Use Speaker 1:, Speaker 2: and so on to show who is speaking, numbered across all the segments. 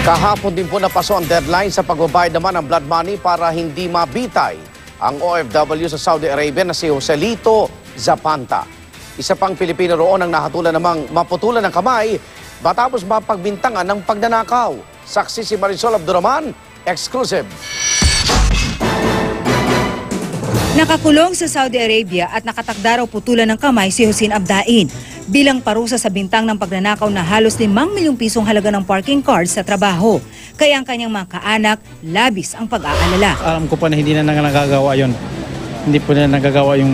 Speaker 1: Kahapon din po napaso ang deadline sa pagbabayad naman ng blood money para hindi mabitay ang OFW sa Saudi Arabia na si Joselito Zapanta. Isa pang Pilipino roon ang nahatulan namang maputulan ng kamay matapos mapagbintangan ng pagnanakaw. Saksi si Marisol Abduraman, exclusive.
Speaker 2: Nakakulong sa Saudi Arabia at nakatakda raw putulan ng kamay si Hussein Abdain bilang parusa sa bintang ng pagnanakaw na halos 5 milyong pisong halaga ng parking card sa trabaho. Kaya ang kanyang mga kaanak, labis ang pag-aalala.
Speaker 3: Alam ko pa na hindi na nagagawa yun. Hindi po na nagagawa yung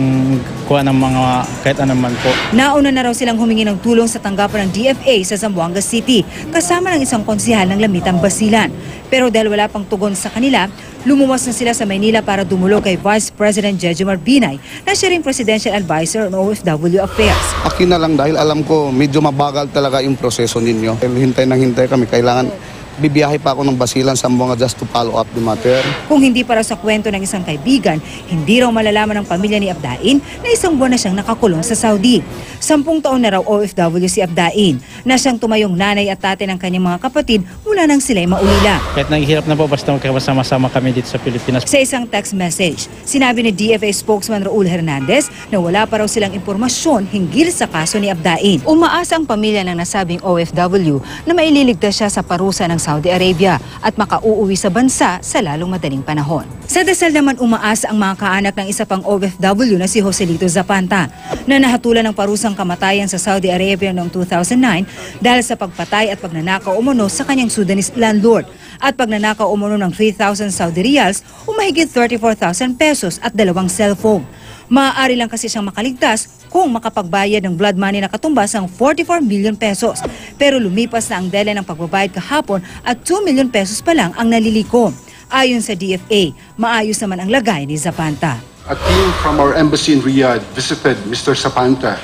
Speaker 3: kuha ng mga kahit anuman po.
Speaker 2: Nauna na raw silang humingi ng tulong sa tanggapan ng DFA sa Zamboanga City kasama ng isang konsihal ng Lamitang Basilan. Pero dahil wala pang tugon sa kanila, lumuwas na sila sa Maynila para dumulog kay Vice President Jejomar Binay na siya ring Presidential Advisor on OFW Affairs.
Speaker 4: Akin na lang dahil alam ko medyo mabagal talaga yung proseso ninyo. Hintay nang hintay kami, kailangan bibiyahe pa ako ng Basilan, Zamboanga just to follow up the matter.
Speaker 2: Kung hindi para sa kwento ng isang kaibigan, hindi raw malalaman ng pamilya ni Abdain na 1 buwan na siyang nakakulong sa Saudi. 10 taon na raw OFW si Abdain, na siyang tumayong nanay at tate ng kanyang mga kapatid mula nang sila'y maulila.
Speaker 3: Kahit naghihirap na po basta magkasama-sama kami dito sa Pilipinas.
Speaker 2: Sa isang text message, sinabi ni DFA spokesman Raul Hernandez na wala pa raw silang impormasyon hinggil sa kaso ni Abdain. Umaasa ang pamilya ng nasabing OFW na maililigtas siya sa parusa ng Saudi Arabia at makauuwi sa bansa sa lalong madaling panahon. Sa dasal naman umaasa ang mga kaanak ng isa pang OFW na si Joselito Zapanta na nahatulan ng parusang kamatayan sa Saudi Arabia noong 2009 dahil sa pagpatay at pagnanakaw umano sa kanyang Sudanese landlord at pagnanakaw umano ng 3,000 Saudi riyals o mahigit 34,000 pesos at 2 cellphone. Maaari lang kasi siyang makaligtas kung makapagbayad ng blood money na katumbas ng 44 million pesos. Pero lumipas na ang deadline ng pagbabayad kahapon at 2 million pesos pa lang ang naliliko. Ayon sa DFA, maayos naman ang lagay ni Zapanta.
Speaker 5: A team from our embassy in Riyadh visited Mr. Zapanta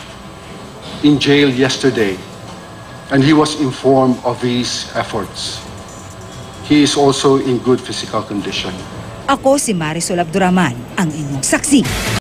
Speaker 5: in jail yesterday, and he was informed of his efforts. He is also in good physical condition.
Speaker 2: Ako si Marisol Abduraman, ang inyong saksi.